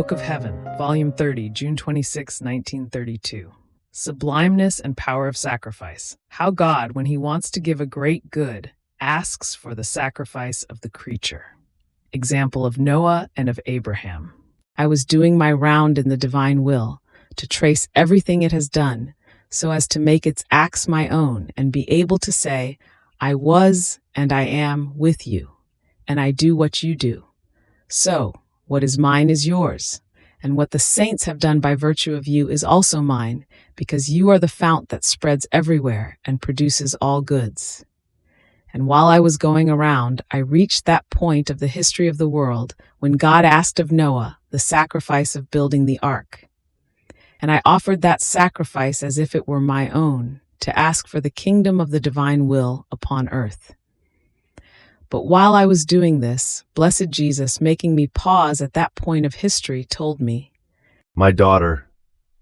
Book of Heaven, Volume 30, June 26, 1932. Sublimeness and Power of Sacrifice. How God, when he wants to give a great good, asks for the sacrifice of the creature. Example of Noah and of Abraham. I was doing my round in the divine will, to trace everything it has done, so as to make its acts my own and be able to say, I was and I am with you, and I do what you do. So, what is mine is yours, and what the saints have done by virtue of you is also mine, because you are the fount that spreads everywhere and produces all goods. And while I was going around, I reached that point of the history of the world when God asked of Noah the sacrifice of building the ark. And I offered that sacrifice as if it were my own, to ask for the kingdom of the divine will upon earth. But while I was doing this, blessed Jesus, making me pause at that point of history, told me, My daughter,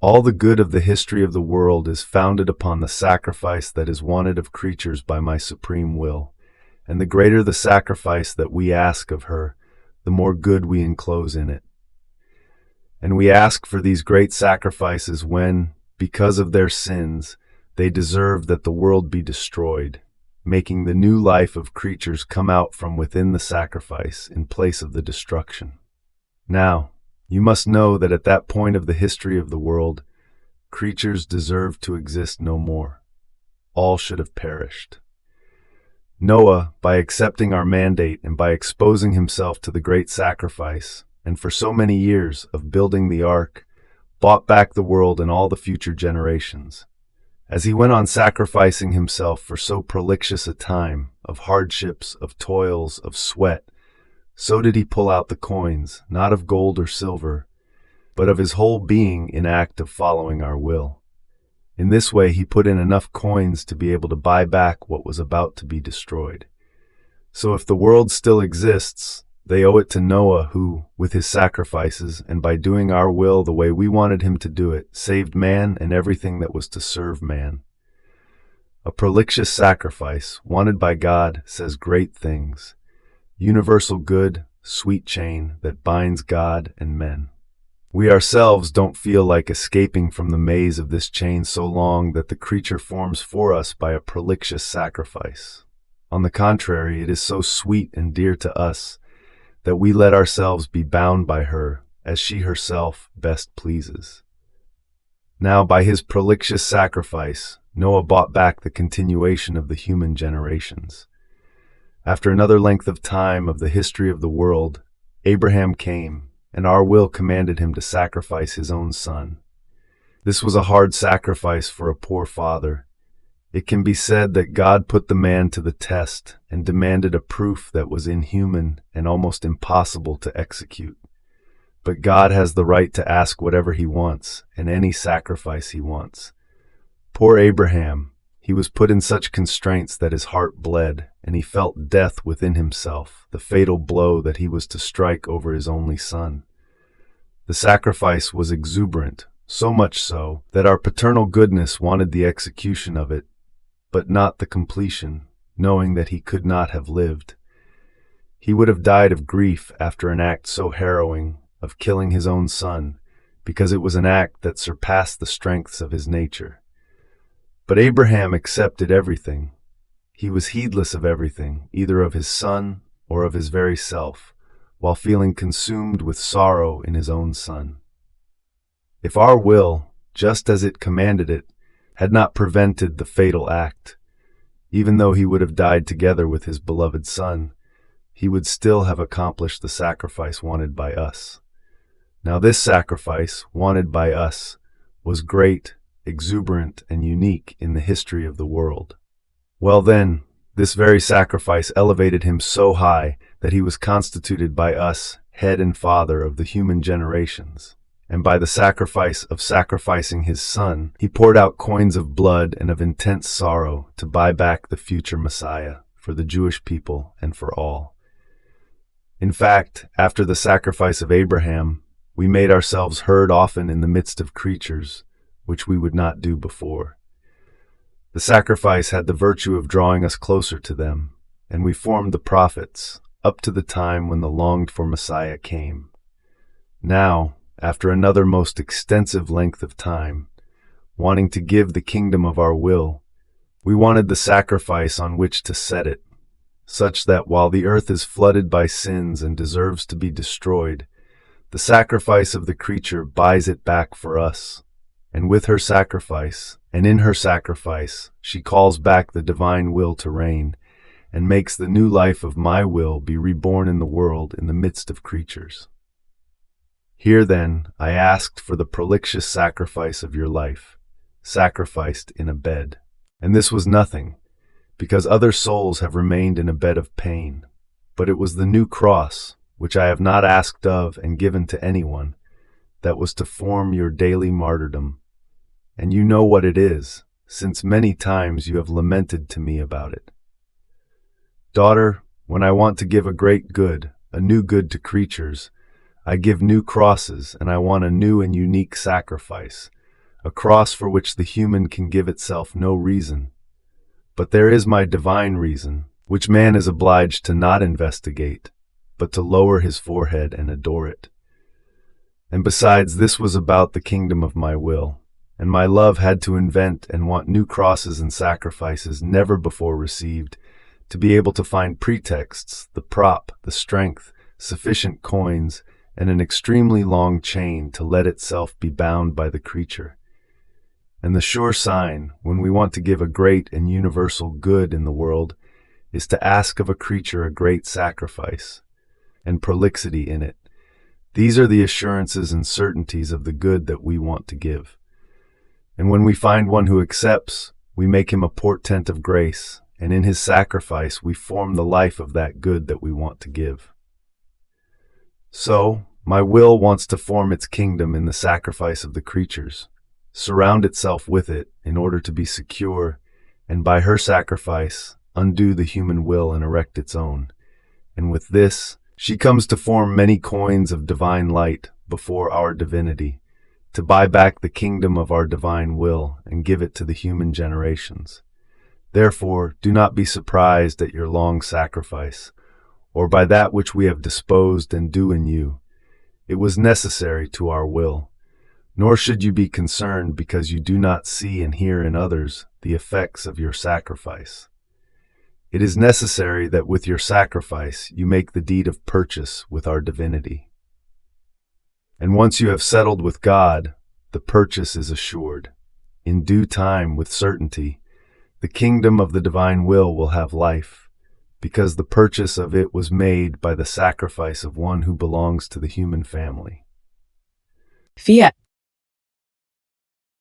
all the good of the history of the world is founded upon the sacrifice that is wanted of creatures by my supreme will, and the greater the sacrifice that we ask of her, the more good we enclose in it. And we ask for these great sacrifices when, because of their sins, they deserve that the world be destroyed, making the new life of creatures come out from within the sacrifice in place of the destruction. Now, you must know that at that point of the history of the world, creatures deserve to exist no more. All should have perished. Noah, by accepting our mandate and by exposing himself to the great sacrifice, and for so many years of building the ark, bought back the world and all the future generations. As he went on sacrificing himself for so prolixious a time, of hardships, of toils, of sweat, so did he pull out the coins, not of gold or silver, but of his whole being in act of following our will. In this way he put in enough coins to be able to buy back what was about to be destroyed. So if the world still exists, they owe it to Noah who, with his sacrifices, and by doing our will the way we wanted him to do it, saved man and everything that was to serve man. A prolixious sacrifice, wanted by God, says great things. Universal good, sweet chain that binds God and men. We ourselves don't feel like escaping from the maze of this chain so long that the creature forms for us by a prolixious sacrifice. On the contrary, it is so sweet and dear to us that we let ourselves be bound by her, as she herself best pleases. Now, by his prolixious sacrifice, Noah bought back the continuation of the human generations. After another length of time of the history of the world, Abraham came, and our will commanded him to sacrifice his own son. This was a hard sacrifice for a poor father. It can be said that God put the man to the test and demanded a proof that was inhuman and almost impossible to execute. But God has the right to ask whatever he wants and any sacrifice he wants. Poor Abraham, he was put in such constraints that his heart bled, and he felt death within himself, the fatal blow that he was to strike over his only son. The sacrifice was exuberant, so much so that our paternal goodness wanted the execution of it, but not the completion, knowing that he could not have lived. He would have died of grief after an act so harrowing, of killing his own son, because it was an act that surpassed the strengths of his nature. But Abraham accepted everything. He was heedless of everything, either of his son or of his very self, while feeling consumed with sorrow in his own son. If our will, just as it commanded it, had not prevented the fatal act, even though he would have died together with his beloved son, he would still have accomplished the sacrifice wanted by us. Now this sacrifice, wanted by us, was great, exuberant, and unique in the history of the world. Well then, this very sacrifice elevated him so high that he was constituted by us head and father of the human generations. And by the sacrifice of sacrificing his son, he poured out coins of blood and of intense sorrow to buy back the future Messiah for the Jewish people and for all. In fact, after the sacrifice of Abraham, we made ourselves heard often in the midst of creatures, which we would not do before. The sacrifice had the virtue of drawing us closer to them, and we formed the prophets, up to the time when the longed-for Messiah came. Now, after another most extensive length of time, wanting to give the kingdom of our will, we wanted the sacrifice on which to set it, such that while the earth is flooded by sins and deserves to be destroyed, the sacrifice of the creature buys it back for us. And with her sacrifice, and in her sacrifice, she calls back the divine will to reign, and makes the new life of my will be reborn in the world in the midst of creatures. Here then, I asked for the prolixious sacrifice of your life, sacrificed in a bed. And this was nothing, because other souls have remained in a bed of pain. But it was the new cross, which I have not asked of and given to anyone, that was to form your daily martyrdom. And you know what it is, since many times you have lamented to me about it. Daughter, when I want to give a great good, a new good to creatures, I give new crosses, and I want a new and unique sacrifice, a cross for which the human can give itself no reason. But there is my divine reason, which man is obliged to not investigate, but to lower his forehead and adore it. And besides, this was about the kingdom of my will, and my love had to invent and want new crosses and sacrifices never before received, to be able to find pretexts, the prop, the strength, sufficient coins, and an extremely long chain to let itself be bound by the creature. And the sure sign, when we want to give a great and universal good in the world, is to ask of a creature a great sacrifice, and prolixity in it. These are the assurances and certainties of the good that we want to give. And when we find one who accepts, we make him a portent of grace, and in his sacrifice we form the life of that good that we want to give. So, my will wants to form its kingdom in the sacrifice of the creatures, surround itself with it in order to be secure, and by her sacrifice undo the human will and erect its own. And with this, she comes to form many coins of divine light before our divinity, to buy back the kingdom of our divine will and give it to the human generations. Therefore, do not be surprised at your long sacrifice, or by that which we have disposed and do in you. It was necessary to our will. Nor should you be concerned because you do not see and hear in others the effects of your sacrifice. It is necessary that with your sacrifice you make the deed of purchase with our divinity. And once you have settled with God, the purchase is assured. In due time, with certainty, the kingdom of the divine will have life, because the purchase of it was made by the sacrifice of one who belongs to the human family. Fiat.